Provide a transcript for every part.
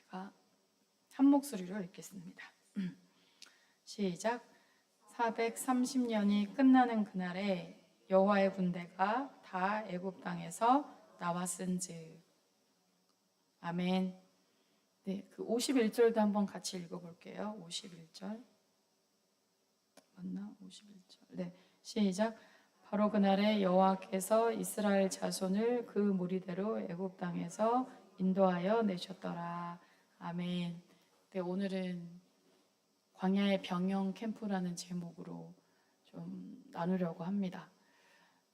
제가 한 목소리로 읽겠습니다. 시작. 430년이 끝나는 그날에 여호와의 군대가 다 애굽 땅에서 나왔은즉. 아멘. 네, 그 51절도 한번 같이 읽어볼게요. 51절 맞나? 51절. 네, 시작. 바로 그날에 여호와께서 이스라엘 자손을 그 무리대로 애굽 땅에서 인도하여 내셨더라. 아멘. 네, 오늘은 광야의 병영 캠프라는 제목으로 좀 나누려고 합니다.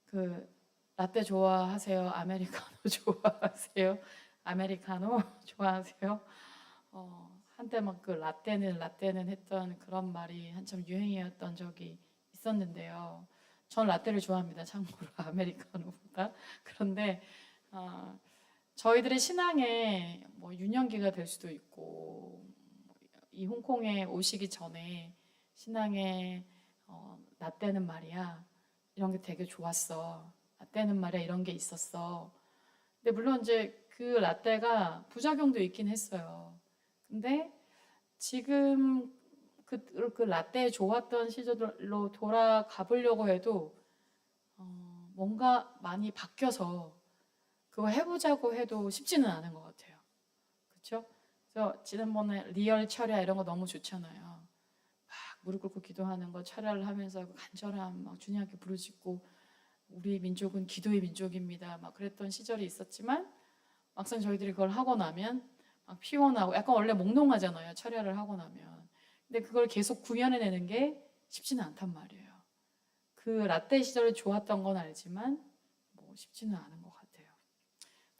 그 라떼 좋아하세요? 아메리카노 좋아하세요? 아메리카노 좋아하세요? 한때 막 그 라떼는 했던 그런 말이 한참 유행이었던 적이 있었는데요. 전 라떼를 좋아합니다. 참고로 아메리카노보다. 그런데 저희들의 신앙의 뭐 유년기가 될 수도 있고, 이 홍콩에 오시기 전에 신앙의 라떼는 말이야 이런 게 되게 좋았어. 라떼는 말이야 이런 게 있었어. 근데 물론 이제 그 라떼가 부작용도 있긴 했어요. 근데 지금 그 라떼 좋았던 시절로 돌아가 보려고 해도 뭔가 많이 바뀌어서 그거 해보자고 해도 쉽지는 않은 것 같아요. 그렇죠? 그래서 지난번에 리얼 철야 이런 거 너무 좋잖아요. 막 무릎 꿇고 기도하는 거 철야를 하면서 그 간절함 막 주님께 부르짖고 우리 민족은 기도의 민족입니다. 막 그랬던 시절이 있었지만 막상 저희들이 그걸 하고 나면 막 피곤하고 약간 원래 몽롱하잖아요. 철야를 하고 나면. 근데 그걸 계속 구현해내는 게 쉽지는 않단 말이에요. 그 라떼 시절에 좋았던 건 알지만 뭐 쉽지는 않은 것 같아요.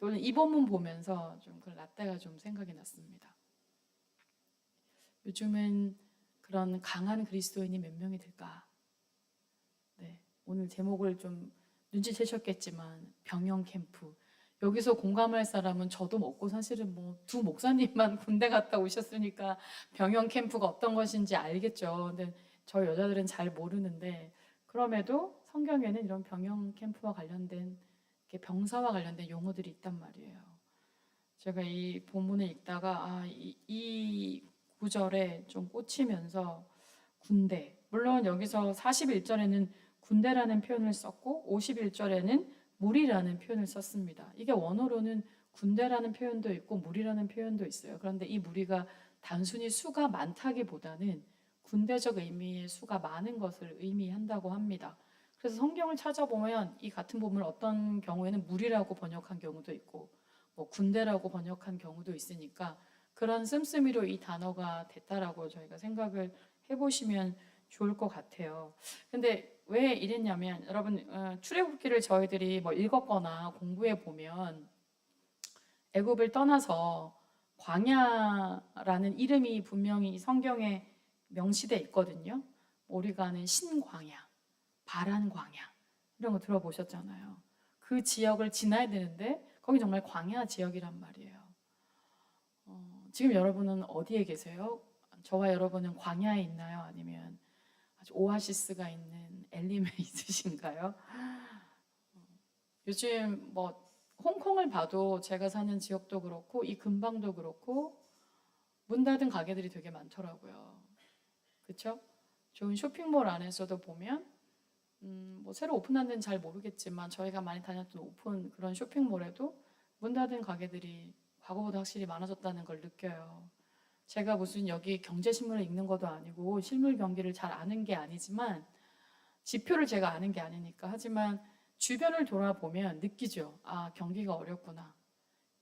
오늘 이 본문 보면서 좀 그 라떼가 좀 생각이 났습니다. 요즘은 그런 강한 그리스도인이 몇 명이 될까? 네, 오늘 제목을 좀 눈치채셨겠지만 병영 캠프. 여기서 공감할 사람은 저도 먹고 사실은 뭐 두 목사님만 군대 갔다 오셨으니까 병영 캠프가 어떤 것인지 알겠죠. 근데 저 여자들은 잘 모르는데 그럼에도 성경에는 이런 병영 캠프와 관련된 병사와 관련된 용어들이 있단 말이에요. 제가 이 본문을 읽다가 이 구절에 좀 꽂히면서 군대. 물론 여기서 41절에는 군대라는 표현을 썼고 51절에는 무리라는 표현을 썼습니다. 이게 원어로는 군대라는 표현도 있고 무리라는 표현도 있어요. 그런데 이 무리가 단순히 수가 많다기보다는 군대적 의미의 수가 많은 것을 의미한다고 합니다. 그래서 성경을 찾아보면 이 같은 본문을 어떤 경우에는 무리라고 번역한 경우도 있고 뭐 군대라고 번역한 경우도 있으니까 그런 씀씀이로 이 단어가 됐다라고 저희가 생각을 해보시면 좋을 것 같아요. 근데 왜 이랬냐면 여러분 출애굽기를 저희들이 뭐 읽었거나 공부해 보면 애굽을 떠나서 광야라는 이름이 분명히 성경에 명시돼 있거든요. 우리가 아는 신광야, 바란 광야 이런 거 들어보셨잖아요. 그 지역을 지나야 되는데 거기 정말 광야 지역이란 말이에요. 지금 여러분은 어디에 계세요? 저와 여러분은 광야에 있나요? 아니면 아주 오아시스가 있는 엘림에 있으신가요? 요즘 뭐 홍콩을 봐도 제가 사는 지역도 그렇고 이 근방도 그렇고 문 닫은 가게들이 되게 많더라고요. 그렇죠? 좋은 쇼핑몰 안에서도 보면 뭐 새로 오픈한 데는 잘 모르겠지만 저희가 많이 다녔던 오픈 그런 쇼핑몰에도 문 닫은 가게들이 과거보다 확실히 많아졌다는 걸 느껴요. 제가 무슨 여기 경제신문을 읽는 것도 아니고 실물 경기를 잘 아는 게 아니지만 지표를 제가 아는 게 아니니까 하지만 주변을 돌아보면 느끼죠. 아, 경기가 어렵구나.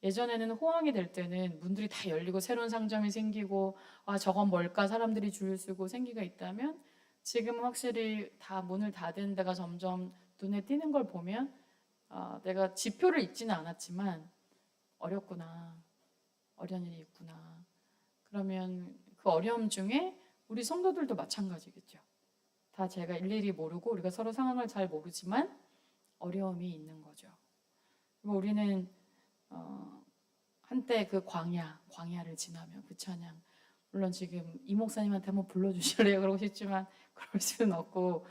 예전에는 호황이 될 때는 문들이 다 열리고 새로운 상점이 생기고 아, 저건 뭘까 사람들이 줄을 서고 생기가 있다면 지금 확실히 다 문을 닫은 데가 점점 눈에 띄는 걸 보면 내가 지표를 읽지는 않았지만 어렵구나. 어려운 일이 있구나. 그러면 그 어려움 중에 우리 성도들도 마찬가지겠죠. 다 제가 일일이 모르고 우리가 서로 상황을 잘 모르지만 어려움이 있는 거죠. 우리는 한때 그 광야를 지나며 그 찬양 물론 지금 이 목사님한테 한번 불러주실래요? 그러고 싶지만 그럴 수는 없고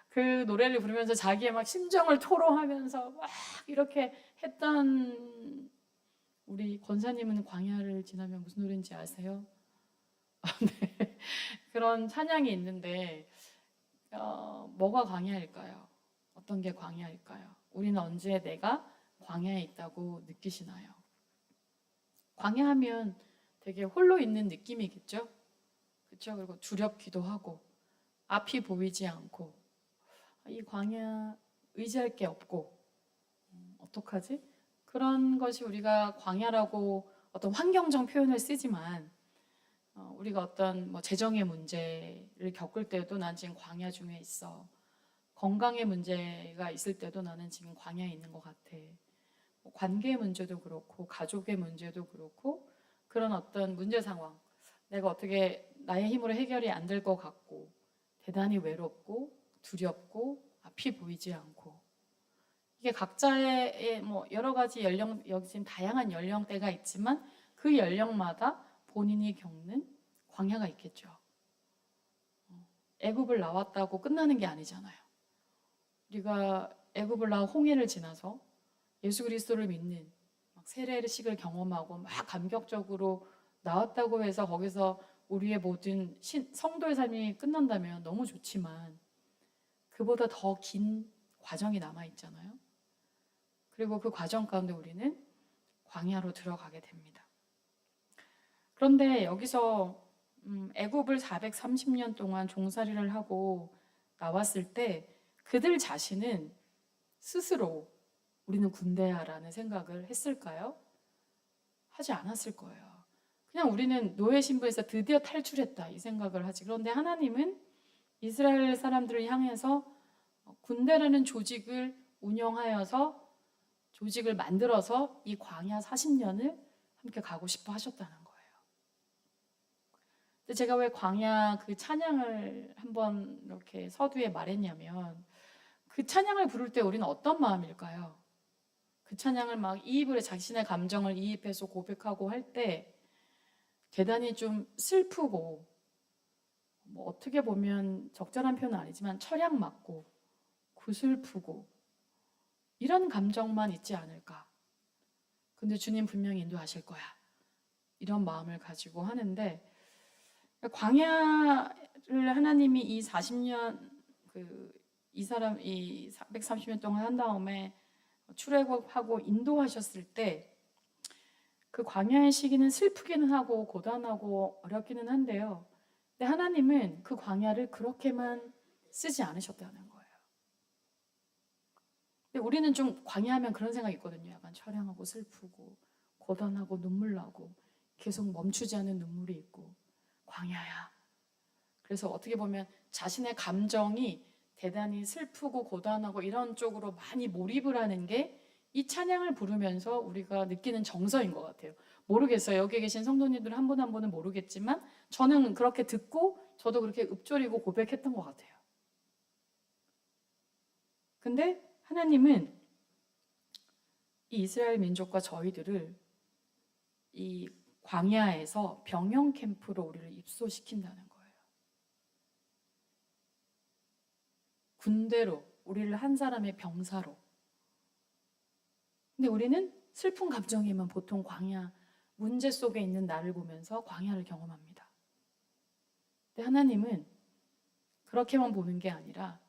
그 노래를 부르면서 자기의 막 심정을 토로하면서 막 이렇게 했던 우리 권사님은 광야를 지나면 무슨 노래인지 아세요? 네. 그런 찬양이 있는데 뭐가 광야일까요? 어떤 게 광야일까요? 우리는 언제 내가 광야에 있다고 느끼시나요? 광야하면 되게 홀로 있는 느낌이겠죠? 그렇죠? 그리고 두렵기도 하고 앞이 보이지 않고 이 광야 의지할 게 없고 어떡하지? 그런 것이 우리가 광야라고 어떤 환경적 표현을 쓰지만 우리가 어떤 뭐 재정의 문제를 겪을 때도 난 지금 광야 중에 있어. 건강의 문제가 있을 때도 나는 지금 광야에 있는 것 같아. 뭐 관계의 문제도 그렇고 가족의 문제도 그렇고 그런 어떤 문제 상황 내가 어떻게 나의 힘으로 해결이 안 될 것 같고 대단히 외롭고 두렵고 앞이 보이지 않고 이게 각자의 뭐 여러 가지 여기 지금 다양한 연령대가 있지만 그 연령마다 본인이 겪는 광야가 있겠죠. 애굽을 나왔다고 끝나는 게 아니잖아요. 우리가 애굽을 나와 홍해를 지나서 예수 그리스도를 믿는 막 세례식을 경험하고 막 감격적으로 나왔다고 해서 거기서 우리의 모든 성도의 삶이 끝난다면 너무 좋지만 그보다 더 긴 과정이 남아 있잖아요. 그리고 그 과정 가운데 우리는 광야로 들어가게 됩니다. 그런데 여기서 애굽을 430년 동안 종살이를 하고 나왔을 때 그들 자신은 스스로 우리는 군대야라는 생각을 했을까요? 하지 않았을 거예요. 그냥 우리는 노예 신분에서 드디어 탈출했다 이 생각을 하지. 그런데 하나님은 이스라엘 사람들을 향해서 군대라는 조직을 운영하여서 조직을 만들어서 이 광야 40년을 함께 가고 싶어 하셨다는 거예요. 근데 제가 왜 광야 그 찬양을 한번 이렇게 서두에 말했냐면 그 찬양을 부를 때 우리는 어떤 마음일까요? 그 찬양을 막 이입을 해 자신의 감정을 이입해서 고백하고 할 때 대단히 좀 슬프고 뭐 어떻게 보면 적절한 표현은 아니지만 철양 맞고 구슬프고 이런 감정만 있지 않을까. 근데 주님 분명히 인도하실 거야. 이런 마음을 가지고 하는데 광야를 하나님이 이 40년 이 430년 동안 한 다음에 출애굽하고 인도하셨을 때 그 광야의 시기는 슬프기는 하고 고단하고 어렵기는 한데요. 근데 하나님은 그 광야를 그렇게만 쓰지 않으셨다는 거예요. 근데 우리는 좀 광야하면 그런 생각이 있거든요. 약간 처량하고 슬프고 고단하고 눈물 나고 계속 멈추지 않는 눈물이 있고 광야야. 그래서 어떻게 보면 자신의 감정이 대단히 슬프고 고단하고 이런 쪽으로 많이 몰입을 하는 게 이 찬양을 부르면서 우리가 느끼는 정서인 것 같아요. 모르겠어요. 여기 계신 성도님들 한 분 한 분은 모르겠지만 저는 그렇게 듣고 저도 그렇게 읊조리고 고백했던 것 같아요. 근데 하나님은 이 이스라엘 민족과 저희들을 이 광야에서 병영 캠프로 우리를 입소시킨다는 거예요. 군대로 우리를 한 사람의 병사로. 근데 우리는 슬픈 감정에만 보통 광야 문제 속에 있는 나를 보면서 광야를 경험합니다. 근데 하나님은 그렇게만 보는 게 아니라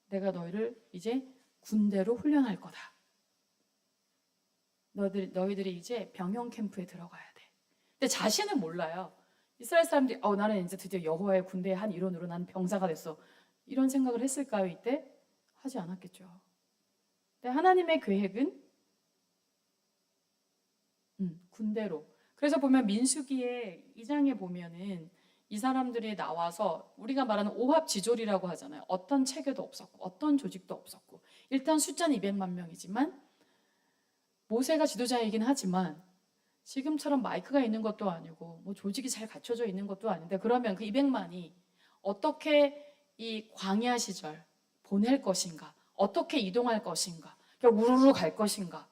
내가 너희를 이제 군대로 훈련할 거다. 너희들이 이제 병영 캠프에 들어가야 돼. 근데 자신은 몰라요. 이스라엘 사람들이 나는 이제 드디어 여호와의 군대의 한 일원으로 난 병사가 됐어. 이런 생각을 했을까요? 이때? 하지 않았겠죠. 근데 하나님의 계획은 군대로. 그래서 보면 민수기의 2장에 보면은 이 사람들이 나와서 우리가 말하는 오합지졸이라고 하잖아요. 어떤 체계도 없었고 어떤 조직도 없었고 일단 숫자는 200만 명이지만 모세가 지도자이긴 하지만 지금처럼 마이크가 있는 것도 아니고 뭐 조직이 잘 갖춰져 있는 것도 아닌데 그러면 그 200만이 어떻게 이 광야 시절 보낼 것인가? 어떻게 이동할 것인가? 그냥 우르르 갈 것인가?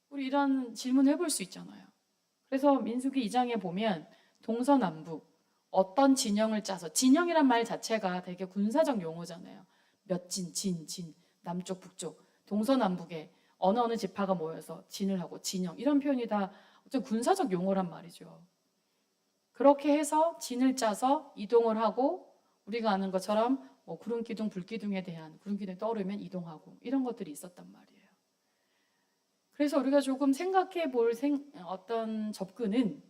우리 이런 질문을 해볼 수 있잖아요. 그래서 민수기 2장에 보면 동서남북 어떤 진영을 짜서 진영이란 말 자체가 되게 군사적 용어잖아요. 몇 진, 남쪽, 북쪽, 동서남북에 어느 지파가 모여서 진을 하고 진영 이런 표현이 다 어떤 군사적 용어란 말이죠. 그렇게 해서 진을 짜서 이동을 하고 우리가 아는 것처럼 뭐 구름기둥, 불기둥에 대한 구름기둥이 떠오르면 이동하고 이런 것들이 있었단 말이에요. 그래서 우리가 조금 생각해 볼 어떤 접근은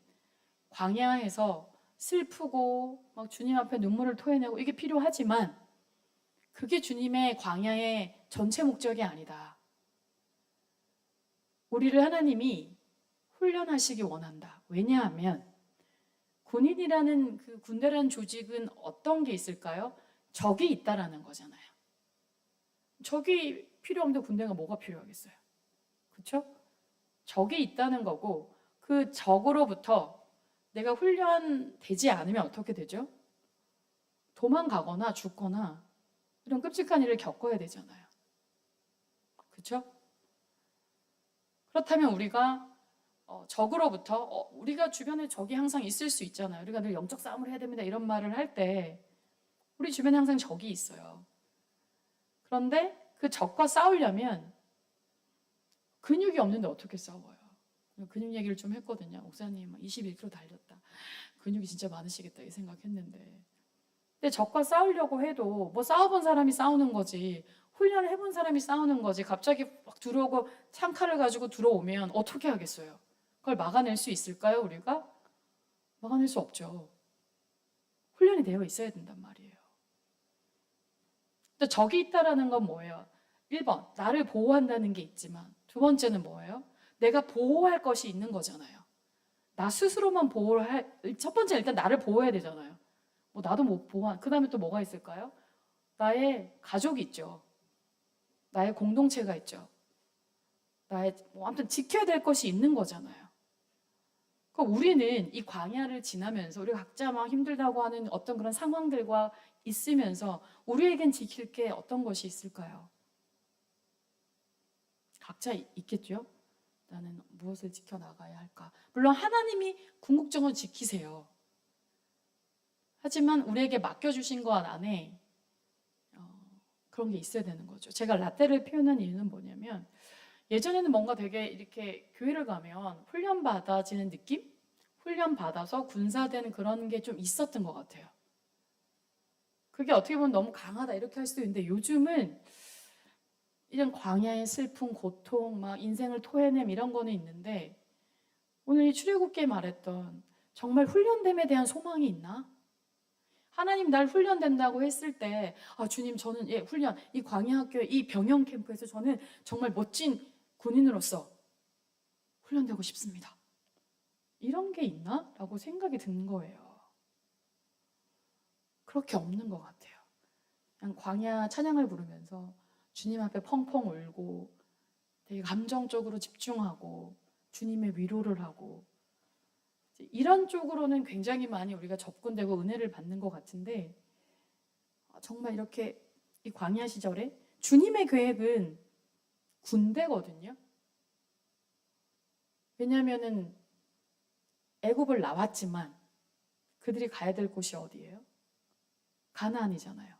광야에서 슬프고 막 주님 앞에 눈물을 토해내고 이게 필요하지만 그게 주님의 광야의 전체 목적이 아니다. 우리를 하나님이 훈련하시기 원한다. 왜냐하면 군인이라는 그 군대라는 조직은 어떤 게 있을까요? 적이 있다라는 거잖아요. 적이 필요 없는데 군대가 뭐가 필요하겠어요? 그렇죠? 적이 있다는 거고 그 적으로부터 내가 훈련되지 않으면 어떻게 되죠? 도망가거나 죽거나 이런 끔찍한 일을 겪어야 되잖아요. 그렇죠? 그렇다면 우리가 적으로부터 우리가 주변에 적이 항상 있을 수 있잖아요. 우리가 늘 영적 싸움을 해야 됩니다. 이런 말을 할 때 우리 주변에 항상 적이 있어요. 그런데 그 적과 싸우려면 근육이 없는데 어떻게 싸워요? 근육 얘기를 좀 했거든요. 목사님 21kg 달렸다. 근육이 진짜 많으시겠다 이 생각했는데 근데 적과 싸우려고 해도 뭐 싸워본 사람이 싸우는 거지 훈련을 해본 사람이 싸우는 거지 갑자기 막 들어오고 창칼을 가지고 들어오면 어떻게 하겠어요? 그걸 막아낼 수 있을까요? 우리가? 막아낼 수 없죠. 훈련이 되어 있어야 된단 말이에요. 근데 적이 있다라는 건 뭐예요? 1번 나를 보호한다는 게 있지만 두 번째는 뭐예요? 내가 보호할 것이 있는 거잖아요. 나 스스로만 첫 번째는 일단 나를 보호해야 되잖아요. 뭐 나도 못 보호. 그 다음에 또 뭐가 있을까요? 나의 가족이 있죠. 나의 공동체가 있죠. 나의 아무튼 지켜야 될 것이 있는 거잖아요. 그럼 우리는 이 광야를 지나면서 우리가 각자 막 힘들다고 하는 어떤 그런 상황들과 있으면서 우리에겐 지킬 게 어떤 것이 있을까요? 각자 있겠죠? 나는 무엇을 지켜나가야 할까? 물론 하나님이 궁극적으로 지키세요. 하지만 우리에게 맡겨주신 것 안에 그런 게 있어야 되는 거죠. 제가 라떼를 표현한 이유는 뭐냐면 예전에는 뭔가 되게 이렇게 교회를 가면 훈련받아지는 느낌? 훈련받아서 군사되는 그런 게 좀 있었던 것 같아요. 그게 어떻게 보면 너무 강하다 이렇게 할 수도 있는데 요즘은 이런 광야의 슬픔, 고통, 막 인생을 토해냄 이런 거는 있는데 오늘 이 출애굽기에 말했던 정말 훈련됨에 대한 소망이 있나? 하나님 날 훈련된다고 했을 때 주님 저는 훈련 이 광야 학교 이 병영 캠프에서 저는 정말 멋진 군인으로서 훈련되고 싶습니다. 이런 게 있나? 라고 생각이 든 거예요. 그렇게 없는 것 같아요. 그냥 광야 찬양을 부르면서 주님 앞에 펑펑 울고 되게 감정적으로 집중하고 주님의 위로를 하고 이런 쪽으로는 굉장히 많이 우리가 접근되고 은혜를 받는 것 같은데 정말 이렇게 이 광야 시절에 주님의 계획은 군대거든요. 왜냐하면은 애굽을 나왔지만 그들이 가야 될 곳이 어디예요? 가나안이잖아요.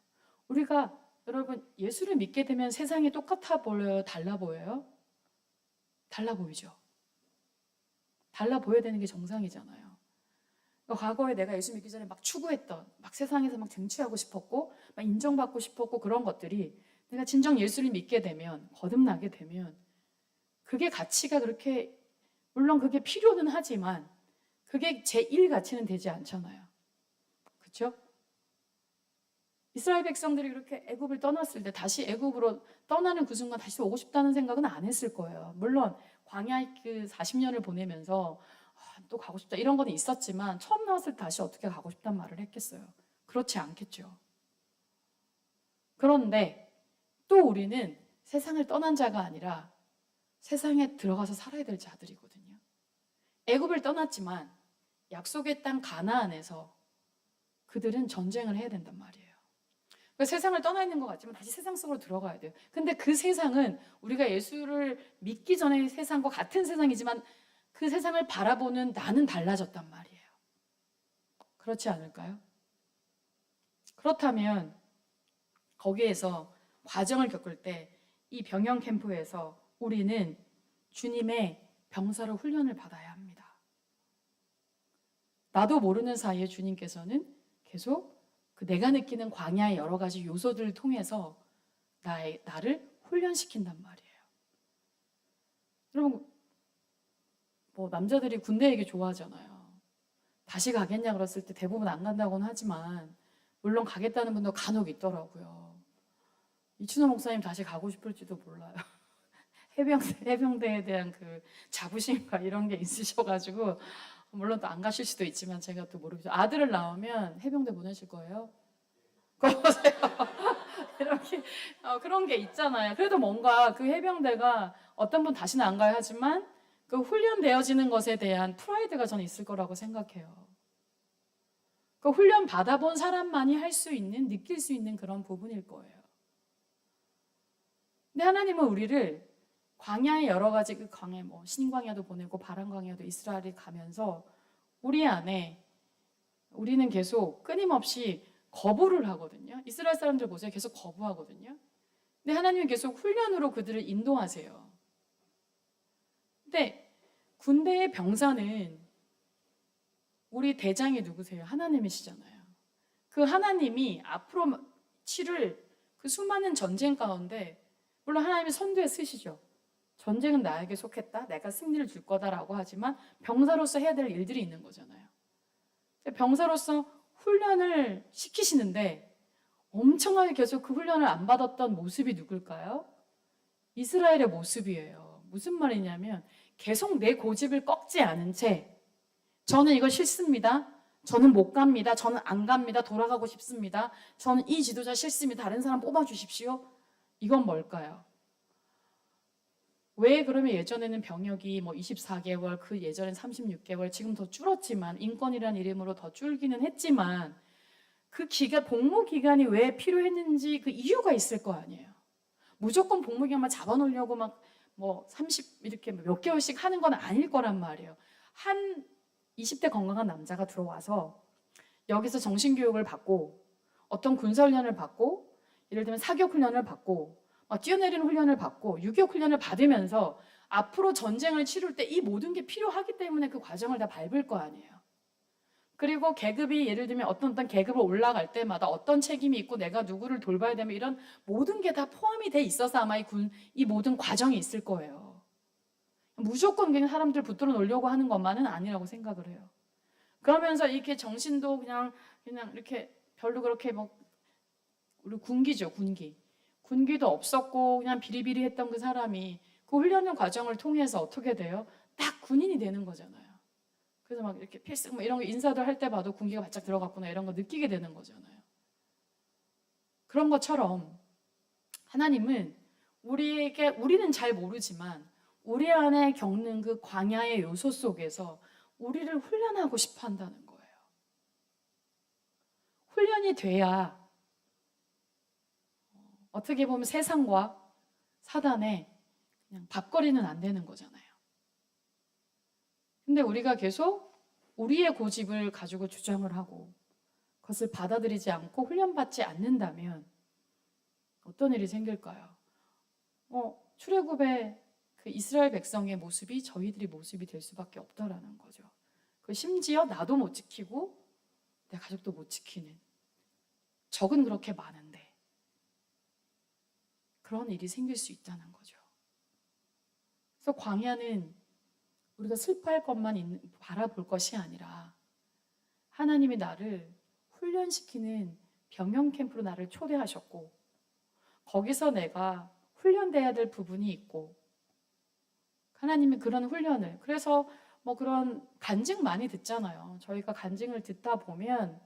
우리가 여러분 예수를 믿게 되면 세상이 똑같아 보여요? 달라 보여요? 달라 보이죠. 달라 보여야 되는 게 정상이잖아요. 과거에 내가 예수 믿기 전에 막 추구했던 막 세상에서 막 쟁취하고 싶었고 막 인정받고 싶었고 그런 것들이 내가 진정 예수를 믿게 되면 거듭나게 되면 그게 가치가 그렇게 물론 그게 필요는 하지만 그게 제1 가치는 되지 않잖아요. 그렇죠? 이스라엘 백성들이 그렇게 애굽을 떠났을 때 다시 애굽으로 떠나는 그 순간 다시 오고 싶다는 생각은 안 했을 거예요. 물론 광야 그 40년을 보내면서 또 가고 싶다 이런 건 있었지만 처음 나왔을 때 다시 어떻게 가고 싶단 말을 했겠어요. 그렇지 않겠죠. 그런데 또 우리는 세상을 떠난 자가 아니라 세상에 들어가서 살아야 될 자들이거든요. 애굽을 떠났지만 약속의 땅 가나안에서 그들은 전쟁을 해야 된단 말이에요. 그러니까 세상을 떠나 있는 것 같지만 다시 세상 속으로 들어가야 돼요. 근데 그 세상은 우리가 예수를 믿기 전의 세상과 같은 세상이지만 그 세상을 바라보는 나는 달라졌단 말이에요. 그렇지 않을까요? 그렇다면 거기에서 과정을 겪을 때 이 병영 캠프에서 우리는 주님의 병사로 훈련을 받아야 합니다. 나도 모르는 사이에 주님께서는 계속 그 내가 느끼는 광야의 여러 가지 요소들을 통해서 나를 훈련시킨단 말이에요. 여러분, 뭐 남자들이 군대 얘기 좋아하잖아요. 다시 가겠냐 그랬을 때 대부분 안 간다고는 하지만 물론 가겠다는 분도 간혹 있더라고요. 이춘호 목사님 다시 가고 싶을지도 몰라요. 해병대에 대한 그 자부심과 이런 게 있으셔가지고 물론 또 안 가실 수도 있지만 제가 또 모르겠어요. 아들을 낳으면 해병대 보내실 거예요? 그거 보세요. 이렇게 그런 게 있잖아요. 그래도 뭔가 그 해병대가 어떤 분 다시는 안 가야 하지만 그 훈련되어지는 것에 대한 프라이드가 저는 있을 거라고 생각해요. 그 훈련 받아본 사람만이 할 수 있는, 느낄 수 있는 그런 부분일 거예요. 근데 하나님은 우리를 광야의 여러 가지 그 광야, 뭐 신광야도 보내고 바람광야도 이스라엘이 가면서 우리 안에 우리는 계속 끊임없이 거부를 하거든요. 이스라엘 사람들 보세요. 계속 거부하거든요. 근데 하나님은 계속 훈련으로 그들을 인도하세요. 근데 군대의 병사는 우리 대장이 누구세요? 하나님이시잖아요. 그 하나님이 앞으로 치를 그 수많은 전쟁 가운데 물론 하나님이 선두에 쓰시죠. 전쟁은 나에게 속했다. 내가 승리를 줄 거다라고 하지만 병사로서 해야 될 일들이 있는 거잖아요. 병사로서 훈련을 시키시는데 엄청나게 계속 그 훈련을 안 받았던 모습이 누굴까요? 이스라엘의 모습이에요. 무슨 말이냐면 계속 내 고집을 꺾지 않은 채 저는 이거 싫습니다. 저는 못 갑니다. 저는 안 갑니다. 돌아가고 싶습니다. 저는 이 지도자 싫습니다. 다른 사람 뽑아주십시오. 이건 뭘까요? 왜 그러면 예전에는 병역이 뭐 24개월, 그 예전엔 36개월, 지금 더 줄었지만 인권이라는 이름으로 더 줄기는 했지만 그 기간, 복무 기간이 왜 필요했는지 그 이유가 있을 거 아니에요. 무조건 복무 기간만 잡아놓으려고 막 뭐 30 이렇게 몇 개월씩 하는 건 아닐 거란 말이에요. 한 20대 건강한 남자가 들어와서 여기서 정신교육을 받고 어떤 군사훈련을 받고 예를 들면 사격훈련을 받고 뛰어내리는 훈련을 받고 유격훈련을 받으면서 앞으로 전쟁을 치룰 때 이 모든 게 필요하기 때문에 그 과정을 다 밟을 거 아니에요. 그리고 계급이 예를 들면 어떤 계급을 올라갈 때마다 어떤 책임이 있고 내가 누구를 돌봐야 되면 이런 모든 게 다 포함이 돼 있어서 아마 이 모든 과정이 있을 거예요. 무조건 그냥 사람들 붙들어 놓으려고 하는 것만은 아니라고 생각을 해요. 그러면서 이렇게 정신도 그냥 이렇게 별로 그렇게 뭐 우리 군기죠, 군기. 군기도 없었고 그냥 비리비리했던 그 사람이 그 훈련의 과정을 통해서 어떻게 돼요? 딱 군인이 되는 거잖아요. 그래서 막 이렇게 필승 뭐 이런 거 인사들 할 때 봐도 군기가 바짝 들어갔구나 이런 거 느끼게 되는 거잖아요. 그런 것처럼 하나님은 우리는 잘 모르지만 우리 안에 겪는 그 광야의 요소 속에서 우리를 훈련하고 싶어 한다는 거예요. 훈련이 돼야 어떻게 보면 세상과 사단의 그냥 밥거리는 안 되는 거잖아요. 근데 우리가 계속 우리의 고집을 가지고 주장을 하고 그것을 받아들이지 않고 훈련받지 않는다면 어떤 일이 생길까요? 출애굽의 그 이스라엘 백성의 모습이 저희들의 모습이 될 수밖에 없다라는 거죠. 심지어 나도 못 지키고 내 가족도 못 지키는 적은 그렇게 많은데 그런 일이 생길 수 있다는 거죠. 그래서 광야는 우리가 슬퍼할 것만 바라볼 것이 아니라 하나님이 나를 훈련시키는 병영 캠프로 나를 초대하셨고 거기서 내가 훈련돼야 될 부분이 있고 하나님이 그런 훈련을 그래서 뭐 그런 간증 많이 듣잖아요. 저희가 간증을 듣다 보면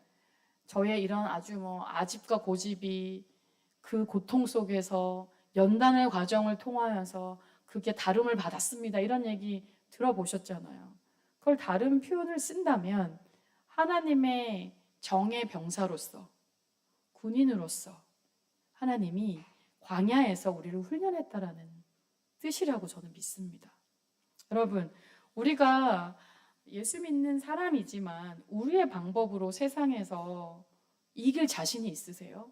저의 이런 아주 뭐 아집과 고집이 그 고통 속에서 연단의 과정을 통하여서 그게 다름을 받았습니다. 이런 얘기 들어보셨잖아요. 그걸 다른 표현을 쓴다면 하나님의 정의 병사로서 군인으로서 하나님이 광야에서 우리를 훈련했다라는 뜻이라고 저는 믿습니다. 여러분, 우리가 예수 믿는 사람이지만 우리의 방법으로 세상에서 이길 자신이 있으세요?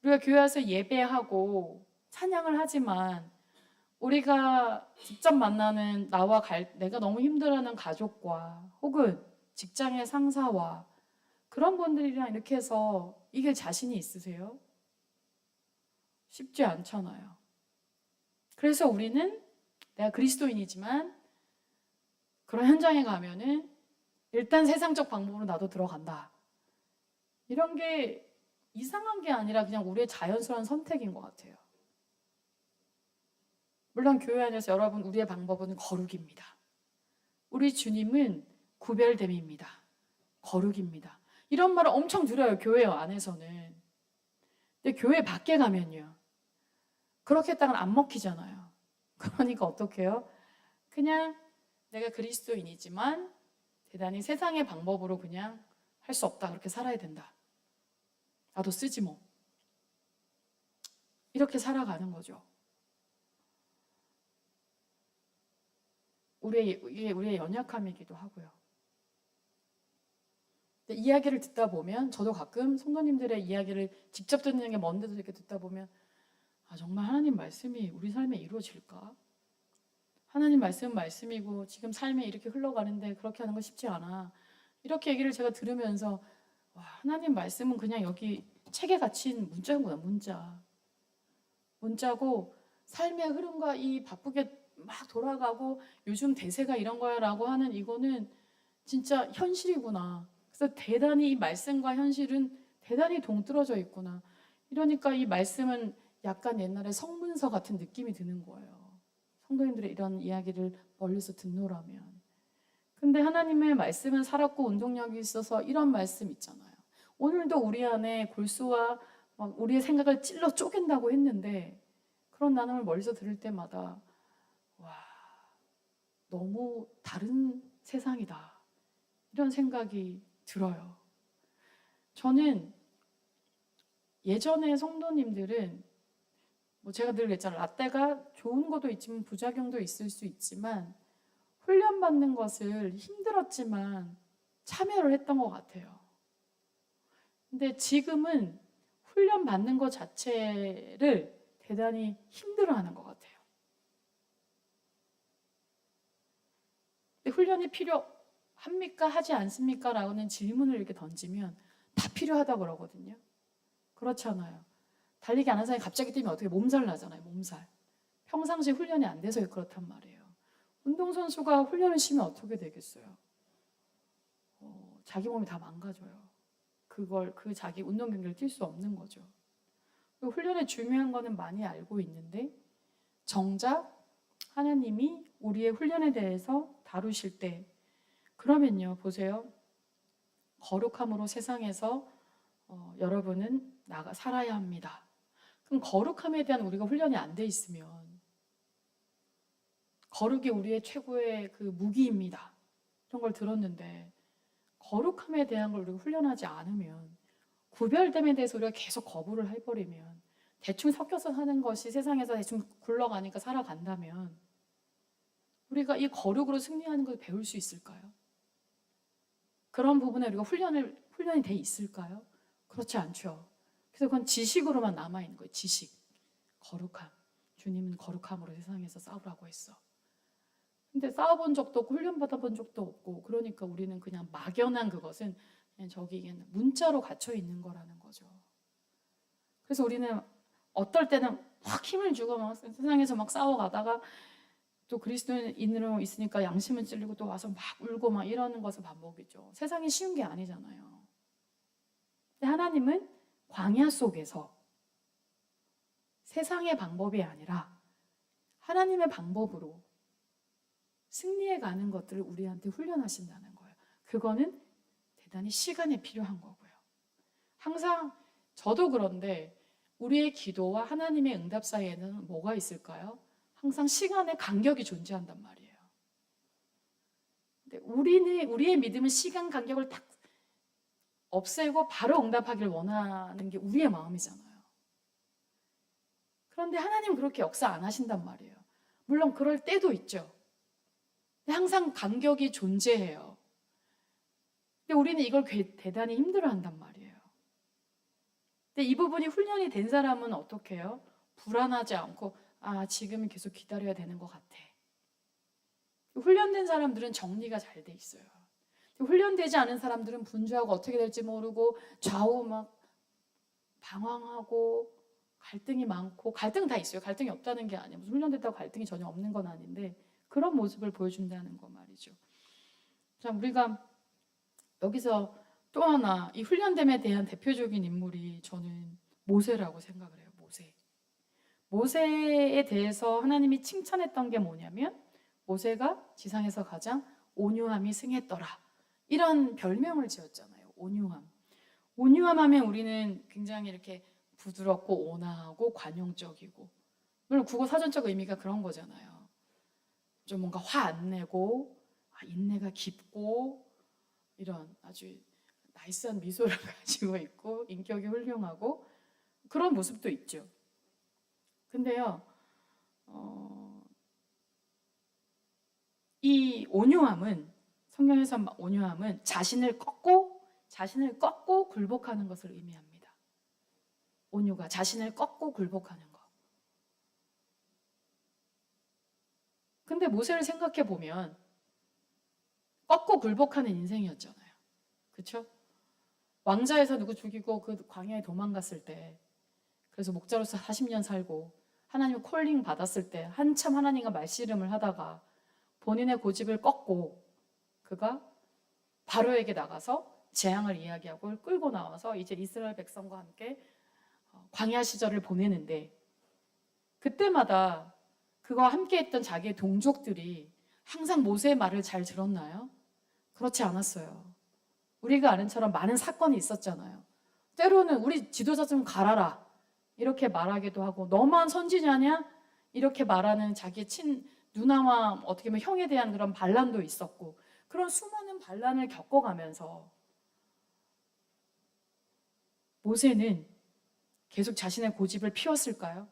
우리가 교회 와서 예배하고 찬양을 하지만 우리가 직접 만나는 내가 너무 힘들어하는 가족과 혹은 직장의 상사와 그런 분들이랑 이렇게 해서 이길 자신이 있으세요? 쉽지 않잖아요. 그래서 우리는 내가 그리스도인이지만 그런 현장에 가면은 일단 세상적 방법으로 나도 들어간다. 이런 게 이상한 게 아니라 그냥 우리의 자연스러운 선택인 것 같아요. 물론 교회 안에서 여러분 우리의 방법은 거룩입니다. 우리 주님은 구별됨입니다. 거룩입니다. 이런 말을 엄청 들어요. 교회 안에서는. 근데 교회 밖에 가면요. 그렇게 했다가는 안 먹히잖아요. 그러니까 어떻게 해요? 그냥 내가 그리스도인이지만 대단히 세상의 방법으로 그냥 할 수 없다. 그렇게 살아야 된다. 나도 쓰지 뭐. 이렇게 살아가는 거죠. 우리의 연약함이기도 하고요. 근데 이야기를 듣다 보면 저도 가끔 성도님들의 이야기를 직접 듣는 게 먼데도 이렇게 듣다 보면 정말 하나님 말씀이 우리 삶에 이루어질까? 하나님 말씀은 말씀이고 지금 삶에 이렇게 흘러가는데 그렇게 하는 거 쉽지 않아. 이렇게 얘기를 제가 들으면서 하나님 말씀은 그냥 여기 책에 갇힌 문자구나. 문자고 삶의 흐름과 이 바쁘게 막 돌아가고 요즘 대세가 이런 거야라고 하는 이거는 진짜 현실이구나. 그래서 대단히 이 말씀과 현실은 대단히 동떨어져 있구나. 이러니까 이 말씀은 약간 옛날에 성문서 같은 느낌이 드는 거예요. 성도님들의 이런 이야기를 멀리서 듣노라면. 근데 하나님의 말씀은 살았고 운동력이 있어서 이런 말씀 있잖아요. 오늘도 우리 안에 골수와 막 우리의 생각을 찔러 쪼갠다고 했는데 그런 나눔을 멀리서 들을 때마다 너무 다른 세상이다. 이런 생각이 들어요. 저는 예전에 성도님들은 제가 늘 그랬잖아요. 라떼가 좋은 것도 있지만 부작용도 있을 수 있지만 훈련받는 것을 힘들었지만 참여를 했던 것 같아요. 근데 지금은 훈련받는 것 자체를 대단히 힘들어하는 것 같아요. 근데 훈련이 필요합니까? 하지 않습니까? 라는 질문을 이렇게 던지면 다 필요하다고 그러거든요. 그렇잖아요. 달리기 안 하는 사람이 갑자기 뛰면 어떻게 몸살 나잖아요. 몸살. 평상시 훈련이 안 돼서 그렇단 말이에요. 운동선수가 훈련을 쉬면 어떻게 되겠어요? 자기 몸이 다 망가져요. 그 자기 운동 경기를 뛸 수 없는 거죠. 훈련의 중요한 거는 많이 알고 있는데 정작 하나님이 우리의 훈련에 대해서 다루실 때 그러면요. 보세요. 거룩함으로 세상에서 여러분은 살아야 합니다. 그럼 거룩함에 대한 우리가 훈련이 안 돼 있으면 거룩이 우리의 최고의 그 무기입니다. 이런 걸 들었는데 거룩함에 대한 걸 우리가 훈련하지 않으면 구별됨에 대해서 우리가 계속 거부를 해버리면 대충 섞여서 사는 것이 세상에서 대충 굴러가니까 살아간다면 우리가 이 거룩으로 승리하는 것을 배울 수 있을까요? 그런 부분에 우리가 훈련이 돼 있을까요? 그렇지 않죠. 그래서 그건 지식으로만 남아있는 거예요. 지식. 거룩함. 주님은 거룩함으로 세상에서 싸우라고 했어. 근데 싸워본 적도 없고 훈련받아본 적도 없고 그러니까 우리는 그냥 막연한 그것은 그냥 저기 문자로 갇혀 있는 거라는 거죠. 그래서 우리는 어떨 때는 확 힘을 주고 막 세상에서 막 싸워가다가 또 그리스도인으로 있으니까 양심은 찔리고 또 와서 막 울고 막 이러는 것은 반복이죠. 세상이 쉬운 게 아니잖아요. 근데 하나님은 광야 속에서 세상의 방법이 아니라 하나님의 방법으로 승리해 가는 것들을 우리한테 훈련하신다는 거예요. 그거는 대단히 시간이 필요한 거고요. 항상 저도 그런데 우리의 기도와 하나님의 응답 사이에는 뭐가 있을까요? 항상 시간의 간격이 존재한단 말이에요. 근데 우리의 믿음은 시간 간격을 딱 없애고 바로 응답하기를 원하는 게 우리의 마음이잖아요. 그런데 하나님은 그렇게 역사 안 하신단 말이에요. 물론 그럴 때도 있죠. 근데 항상 간격이 존재해요. 근데 우리는 이걸 대단히 힘들어한단 말이에요. 근데 이 부분이 훈련이 된 사람은 어떻게 해요? 불안하지 않고 지금은 계속 기다려야 되는 것 같아. 훈련된 사람들은 정리가 잘 돼 있어요. 훈련되지 않은 사람들은 분주하고 어떻게 될지 모르고 좌우 막 방황하고 갈등이 많고, 갈등 다 있어요. 갈등이 없다는 게 아니에요. 무슨 훈련됐다고 갈등이 전혀 없는 건 아닌데 그런 모습을 보여준다는 거 말이죠. 자, 우리가 여기서 또 하나 이 훈련됨에 대한 대표적인 인물이 저는 모세라고 생각을 해요. 모세에 대해서 하나님이 칭찬했던 게 뭐냐면 모세가 지상에서 가장 온유함이 승했더라. 이런 별명을 지었잖아요. 온유함. 온유함 하면 우리는 굉장히 이렇게 부드럽고 온화하고 관용적이고, 물론 국어 사전적 의미가 그런 거잖아요. 좀 뭔가 화 안 내고 인내가 깊고 이런 아주 나이스한 미소를 가지고 있고 인격이 훌륭하고 그런 모습도 있죠. 근데요, 이 온유함은, 성경에서 온유함은 자신을 꺾고 굴복하는 것을 의미합니다. 온유가 자신을 꺾고 굴복하는 것. 근데 모세를 생각해 보면 꺾고 굴복하는 인생이었잖아요. 그렇죠? 왕자에서 누구 죽이고 그 광야에 도망갔을 때, 그래서 목자로서 40년 살고 하나님 콜링 받았을 때 한참 하나님과 말씨름을 하다가 본인의 고집을 꺾고 그가 바로에게 나가서 재앙을 이야기하고 끌고 나와서 이제 이스라엘 백성과 함께 광야 시절을 보내는데, 그때마다 그와 함께 했던 자기의 동족들이 항상 모세의 말을 잘 들었나요? 그렇지 않았어요. 우리가 아는 처럼 많은 사건이 있었잖아요. 때로는 우리 지도자 좀 갈아라 이렇게 말하기도 하고, 너만 선지자냐? 이렇게 말하는 자기 누나와 어떻게 보면 형에 대한 그런 반란도 있었고, 그런 수많은 반란을 겪어가면서 모세는 계속 자신의 고집을 피웠을까요?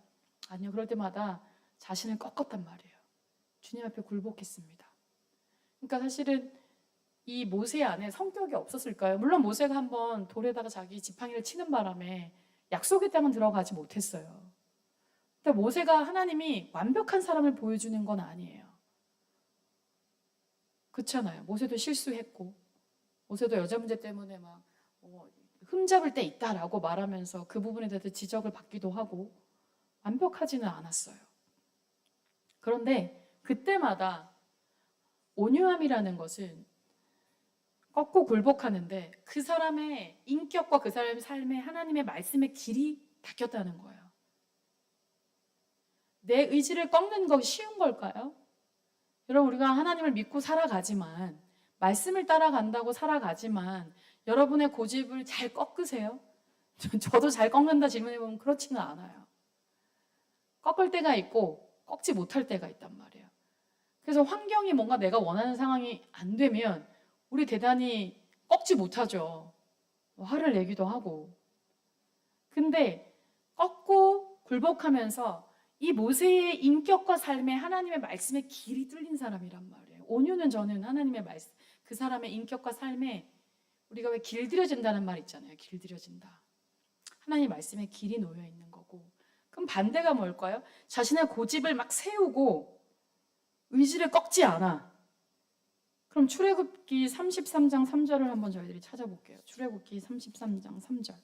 아니요. 그럴 때마다 자신을 꺾었단 말이에요. 주님 앞에 굴복했습니다. 그러니까 사실은 이 모세 안에 성격이 없었을까요? 물론 모세가 한번 돌에다가 자기 지팡이를 치는 바람에 약속의 땅은 들어가지 못했어요. 근데 모세가 하나님이 완벽한 사람을 보여주는 건 아니에요. 그렇잖아요. 모세도 실수했고, 모세도 여자 문제 때문에 막 흠잡을 때 있다라고 말하면서 그 부분에 대해서 지적을 받기도 하고 완벽하지는 않았어요. 그런데 그때마다 온유함이라는 것은 꺾고 굴복하는데 그 사람의 인격과 그 사람의 삶에 하나님의 말씀의 길이 닦였다는 거예요. 내 의지를 꺾는 것이 쉬운 걸까요? 여러분, 우리가 하나님을 믿고 살아가지만, 말씀을 따라간다고 살아가지만 여러분의 고집을 잘 꺾으세요? 저도 잘 꺾는다 질문해보면 그렇지는 않아요. 꺾을 때가 있고 꺾지 못할 때가 있단 말이에요. 그래서 환경이 뭔가 내가 원하는 상황이 안 되면 우리 대단히 꺾지 못하죠. 화를 내기도 하고. 근데 꺾고 굴복하면서 이 모세의 인격과 삶에 하나님의 말씀의 길이 뚫린 사람이란 말이에요. 온유는 저는 하나님의 말씀, 그 사람의 인격과 삶에 우리가 왜 길들여진다는 말 있잖아요. 길들여진다. 하나님의 말씀에 길이 놓여 있는 거고. 그럼 반대가 뭘까요? 자신의 고집을 막 세우고 의지를 꺾지 않아. 그럼 출애굽기 33장 3절을 한번 저희들이 찾아볼게요. 출애굽기 33장 3절.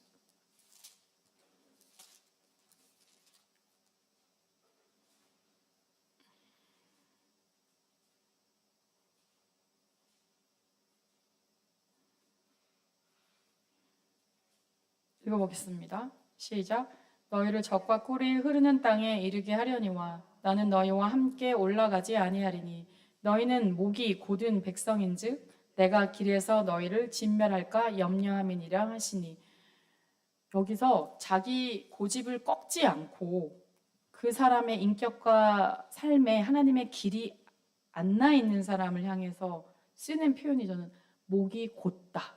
읽어보겠습니다. 시작. 너희를 적과 꿀이 흐르는 땅에 이르게 하려니와 나는 너희와 함께 올라가지 아니하리니 너희는 목이 곧은 백성인즉 내가 길에서 너희를 진멸할까 염려함이니라 하시니. 여기서 자기 고집을 꺾지 않고 그 사람의 인격과 삶에 하나님의 길이 안 나 있는 사람을 향해서 쓰는 표현이 저는 목이 곧다.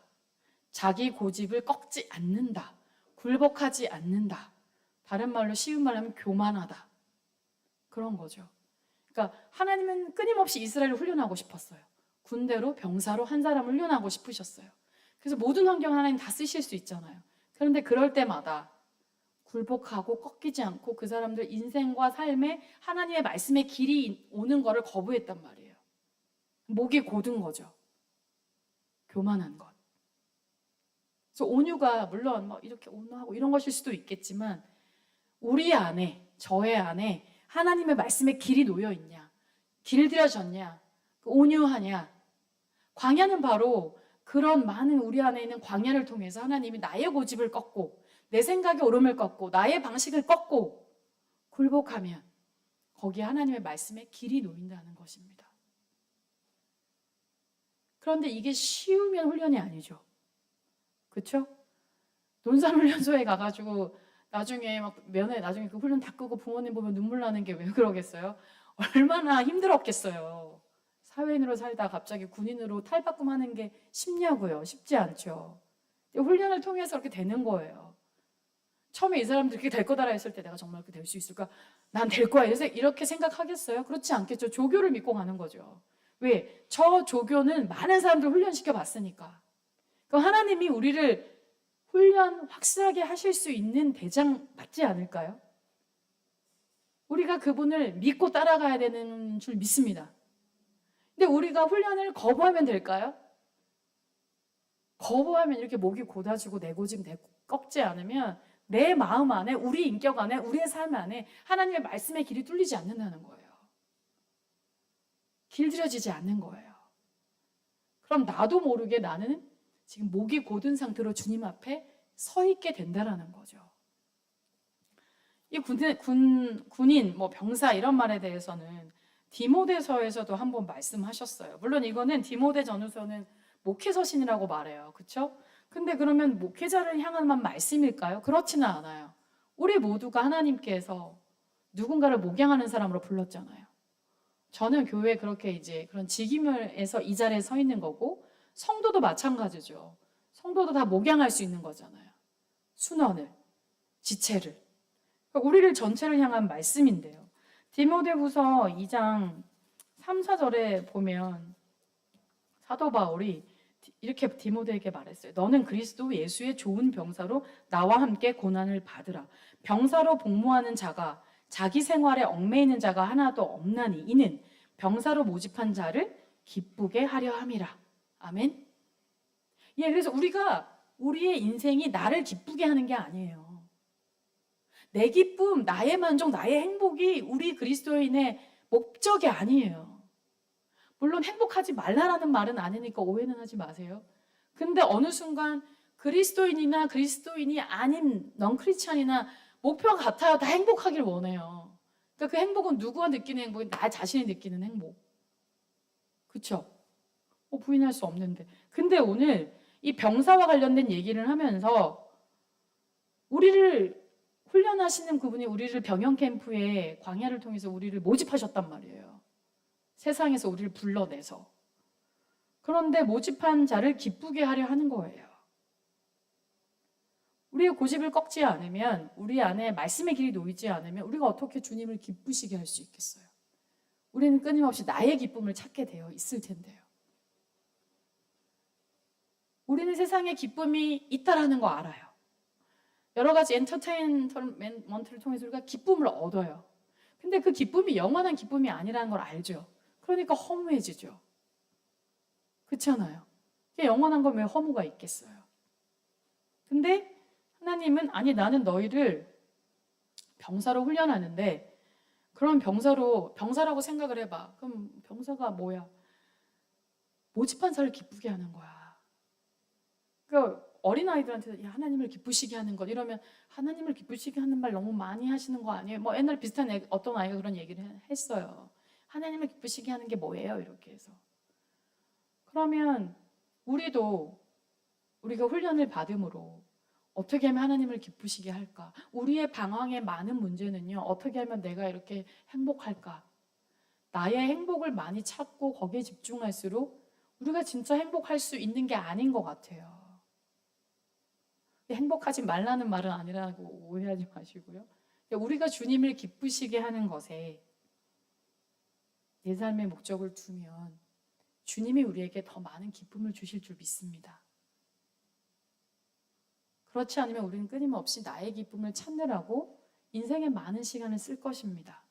자기 고집을 꺾지 않는다. 굴복하지 않는다. 다른 말로 쉬운 말로 하면 교만하다. 그런 거죠. 그러니까 하나님은 끊임없이 이스라엘을 훈련하고 싶었어요. 군대로 병사로 한 사람을 훈련하고 싶으셨어요. 그래서 모든 환경 하나님 다 쓰실 수 있잖아요. 그런데 그럴 때마다 굴복하고 꺾이지 않고 그 사람들 인생과 삶에 하나님의 말씀의 길이 오는 거를 거부했단 말이에요. 목이 곧은 거죠. 교만한 것. 그래서 온유가 물론 뭐 이렇게 온유하고 이런 것일 수도 있겠지만 우리 안에, 저의 안에 하나님의 말씀의 길이 놓여 있냐, 길들여졌냐, 온유하냐. 광야는 바로 그런 많은 우리 안에 있는 광야를 통해서 하나님이 나의 고집을 꺾고 내 생각의 오름을 꺾고 나의 방식을 꺾고 굴복하면 거기에 하나님의 말씀의 길이 놓인다는 것입니다. 그런데 이게 쉬우면 훈련이 아니죠. 그렇죠? 논산훈련소에 가가지고 나중에 막 면회 나중에 그 훈련 다 끄고 부모님 보면 눈물 나는 게 왜 그러겠어요? 얼마나 힘들었겠어요. 사회인으로 살다 갑자기 군인으로 탈바꿈하는 게 쉽냐고요? 쉽지 않죠. 훈련을 통해서 그렇게 되는 거예요. 처음에 이 사람들이 그렇게 될 거다라 했을 때 내가 정말 그렇게 될 수 있을까? 난 될 거야. 이렇게 생각하겠어요? 그렇지 않겠죠. 조교를 믿고 가는 거죠. 왜? 저 조교는 많은 사람들 훈련시켜 봤으니까. 그럼 하나님이 우리를 훈련 확실하게 하실 수 있는 대장 맞지 않을까요? 우리가 그분을 믿고 따라가야 되는 줄 믿습니다. 근데 우리가 훈련을 거부하면 될까요? 거부하면 이렇게 목이 곧아지고 내 고집 꺾지 않으면 내 마음 안에, 우리 인격 안에, 우리의 삶 안에 하나님의 말씀의 길이 뚫리지 않는다는 거예요. 길들여지지 않는 거예요. 그럼 나도 모르게 나는 지금 목이 곧은 상태로 주님 앞에 서 있게 된다라는 거죠. 이 군인, 뭐 병사 이런 말에 대해서는 디모데서에서도 한번 말씀하셨어요. 물론 이거는 디모데 전후서는 목회서신이라고 말해요. 그렇죠? 근데 그러면 목회자를 향한만 말씀일까요? 그렇지는 않아요. 우리 모두가 하나님께서 누군가를 목양하는 사람으로 불렀잖아요. 저는 교회에 그렇게 이제 그런 직임에서 이 자리에 서 있는 거고 성도도 마찬가지죠. 성도도 다 목양할 수 있는 거잖아요. 순원을, 지체를. 그러니까 우리를 전체를 향한 말씀인데요. 디모데후서 2장 3, 4절에 보면 사도 바울이 이렇게 디모데에게 말했어요. 너는 그리스도 예수의 좋은 병사로 나와 함께 고난을 받으라. 병사로 복무하는 자가 자기 생활에 얽매이는 자가 하나도 없나니 이는 병사로 모집한 자를 기쁘게 하려 함이라. 아멘. 예, 그래서 우리가 우리의 인생이 나를 기쁘게 하는 게 아니에요. 내 기쁨, 나의 만족, 나의 행복이 우리 그리스도인의 목적이 아니에요. 물론 행복하지 말라라는 말은 아니니까 오해는 하지 마세요. 근데 어느 순간 그리스도인이나 그리스도인이 아닌 넌크리스찬이나 목표가 같아요. 다 행복하길 원해요. 그러니까 그 행복은 누구가 느끼는 행복이 나 자신이 느끼는 행복. 그렇죠? 부인할 수 없는데. 근데 오늘 이 병사와 관련된 얘기를 하면서 우리를 훈련하시는 그분이 우리를 병영 캠프에 광야를 통해서 우리를 모집하셨단 말이에요. 세상에서 우리를 불러내서. 그런데 모집한 자를 기쁘게 하려 하는 거예요. 우리의 고집을 꺾지 않으면, 우리 안에 말씀의 길이 놓이지 않으면 우리가 어떻게 주님을 기쁘시게 할 수 있겠어요? 우리는 끊임없이 나의 기쁨을 찾게 되어 있을 텐데요. 우리는 세상에 기쁨이 있다라는 거 알아요. 여러 가지 엔터테인먼트를 통해서 우리가 기쁨을 얻어요. 근데 그 기쁨이 영원한 기쁨이 아니라는 걸 알죠. 그러니까 허무해지죠. 그렇잖아요. 영원한 건 왜 허무가 있겠어요? 근데 하나님은 아니 나는 너희를 병사로 훈련하는데 그런 병사라고 생각을 해봐. 그럼 병사가 뭐야? 모집한 자를 기쁘게 하는 거야. 그러니까 어린아이들한테 하나님을 기쁘시게 하는 것 이러면 하나님을 기쁘시게 하는 말 너무 많이 하시는 거 아니에요? 뭐 옛날 비슷한 어떤 아이가 그런 얘기를 했어요. 하나님을 기쁘시게 하는 게 뭐예요? 이렇게 해서. 그러면 우리도 우리가 훈련을 받음으로 어떻게 하면 하나님을 기쁘시게 할까? 우리의 방황의 많은 문제는요. 어떻게 하면 내가 이렇게 행복할까? 나의 행복을 많이 찾고 거기에 집중할수록 우리가 진짜 행복할 수 있는 게 아닌 것 같아요. 행복하지 말라는 말은 아니라고 오해하지 마시고요. 우리가 주님을 기쁘시게 하는 것에 내 삶의 목적을 두면 주님이 우리에게 더 많은 기쁨을 주실 줄 믿습니다. 그렇지 않으면 우리는 끊임없이 나의 기쁨을 찾느라고 인생의 많은 시간을 쓸 것입니다.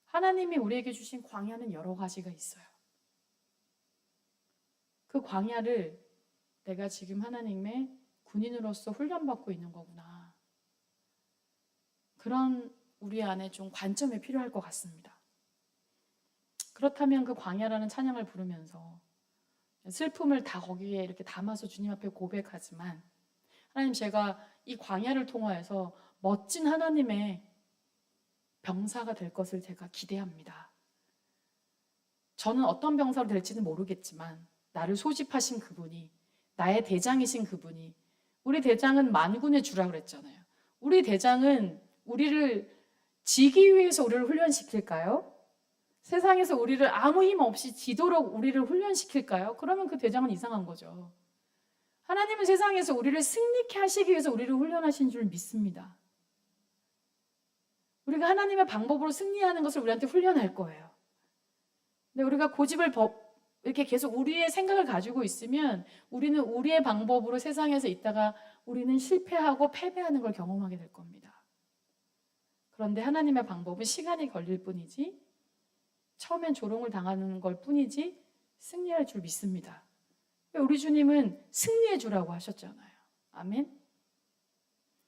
하나님이 우리에게 주신 광야는 여러 가지가 있어요. 그 광야를 내가 지금 하나님의 군인으로서 훈련받고 있는 거구나. 그런 우리 안에 좀 관점이 필요할 것 같습니다. 그렇다면 그 광야라는 찬양을 부르면서 슬픔을 다 거기에 이렇게 담아서 주님 앞에 고백하지만, 하나님, 제가 이 광야를 통하여서 멋진 하나님의 병사가 될 것을 제가 기대합니다. 저는 어떤 병사로 될지는 모르겠지만 나를 소집하신 그분이, 나의 대장이신 그분이, 우리 대장은 만군의 주라고 그랬잖아요. 우리 대장은 우리를 지기 위해서 우리를 훈련시킬까요? 세상에서 우리를 아무 힘 없이 지도록 우리를 훈련시킬까요? 그러면 그 대장은 이상한 거죠. 하나님은 세상에서 우리를 승리케 하시기 위해서 우리를 훈련하신 줄 믿습니다. 우리가 하나님의 방법으로 승리하는 것을 우리한테 훈련할 거예요. 근데 우리가 고집을 이렇게 계속 우리의 생각을 가지고 있으면 우리는 우리의 방법으로 세상에서 있다가 우리는 실패하고 패배하는 걸 경험하게 될 겁니다. 그런데 하나님의 방법은 시간이 걸릴 뿐이지, 처음엔 조롱을 당하는 걸 뿐이지 승리할 줄 믿습니다. 우리 주님은 승리해 주라고 하셨잖아요. 아멘.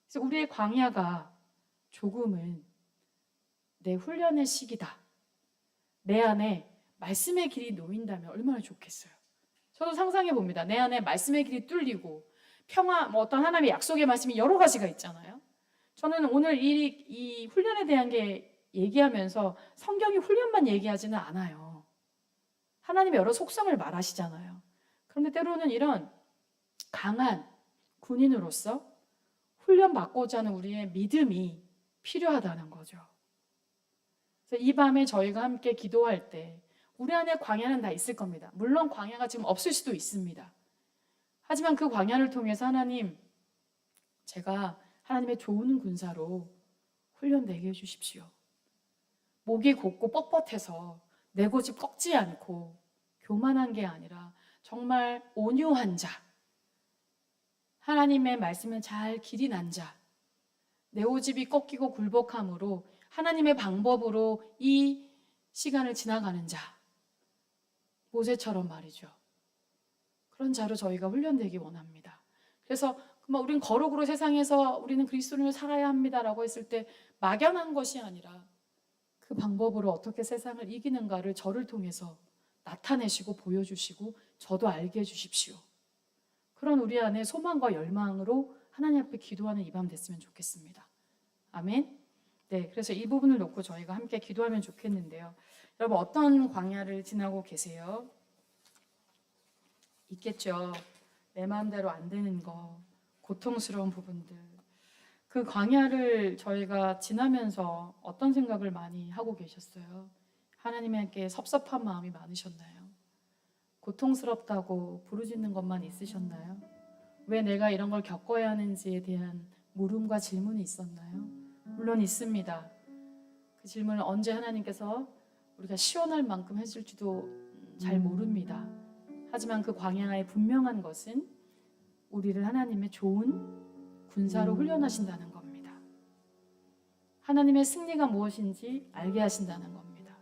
그래서 우리의 광야가 조금은 내 훈련의 시기다. 내 안에 말씀의 길이 놓인다면 얼마나 좋겠어요. 저도 상상해 봅니다. 내 안에 말씀의 길이 뚫리고 평화, 어떤 하나님의 약속의 말씀이 여러 가지가 있잖아요. 저는 오늘 이 훈련에 대한 게 얘기하면서 성경이 훈련만 얘기하지는 않아요. 하나님의 여러 속성을 말하시잖아요. 그런데 때로는 이런 강한 군인으로서 훈련받고자 하는 우리의 믿음이 필요하다는 거죠. 그래서 이 밤에 저희가 함께 기도할 때 우리 안에 광야는 다 있을 겁니다. 물론 광야가 지금 없을 수도 있습니다. 하지만 그 광야를 통해서 하나님, 제가 하나님의 좋은 군사로 훈련되게 해주십시오. 목이 곧고 뻣뻣해서 내 고집 꺾지 않고 교만한 게 아니라 정말 온유한 자, 하나님의 말씀에 잘 길이 난 자, 내 고집이 꺾이고 굴복함으로 하나님의 방법으로 이 시간을 지나가는 자, 모세처럼 말이죠. 그런 자로 저희가 훈련되기 원합니다. 그래서 우리는 거룩으로 세상에서 우리는 그리스도인으로 살아야 합니다라고 했을 때 막연한 것이 아니라 그 방법으로 어떻게 세상을 이기는가를 저를 통해서 나타내시고 보여주시고 저도 알게 해주십시오. 그런 우리 안에 소망과 열망으로 하나님 앞에 기도하는 이 밤 됐으면 좋겠습니다. 아멘. 네, 그래서 이 부분을 놓고 저희가 함께 기도하면 좋겠는데요. 여러분, 어떤 광야를 지나고 계세요? 있겠죠. 내 마음대로 안 되는 거, 고통스러운 부분들. 그 광야를 저희가 지나면서 어떤 생각을 많이 하고 계셨어요? 하나님께 섭섭한 마음이 많으셨나요? 고통스럽다고 부르짖는 것만 있으셨나요? 왜 내가 이런 걸 겪어야 하는지에 대한 물음과 질문이 있었나요? 물론 있습니다. 그 질문을 언제 하나님께서 우리가 시원할 만큼 해줄지도 잘 모릅니다. 하지만 그 광야의 분명한 것은 우리를 하나님의 좋은 군사로 훈련하신다는 겁니다. 하나님의 승리가 무엇인지 알게 하신다는 겁니다.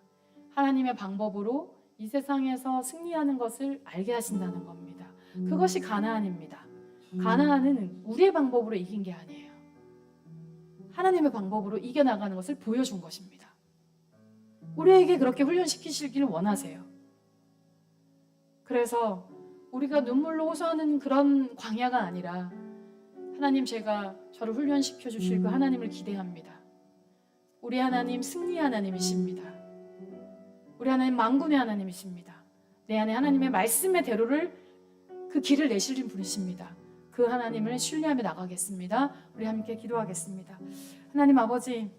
하나님의 방법으로 이 세상에서 승리하는 것을 알게 하신다는 겁니다. 그것이 가나안입니다. 가나안은 우리의 방법으로 이긴 게 아니에요. 하나님의 방법으로 이겨나가는 것을 보여준 것입니다. 우리에게 그렇게 훈련시키시길 원하세요. 그래서 우리가 눈물로 호소하는 그런 광야가 아니라 하나님, 제가 저를 훈련시켜 주실 그 하나님을 기대합니다. 우리 하나님 승리 하나님이십니다. 우리 하나님 만군의 하나님이십니다. 내 안에 하나님의 말씀의 대로를 그 길을 내시는 분이십니다. 그 하나님을 신뢰하며 나가겠습니다. 우리 함께 기도하겠습니다. 하나님 아버지,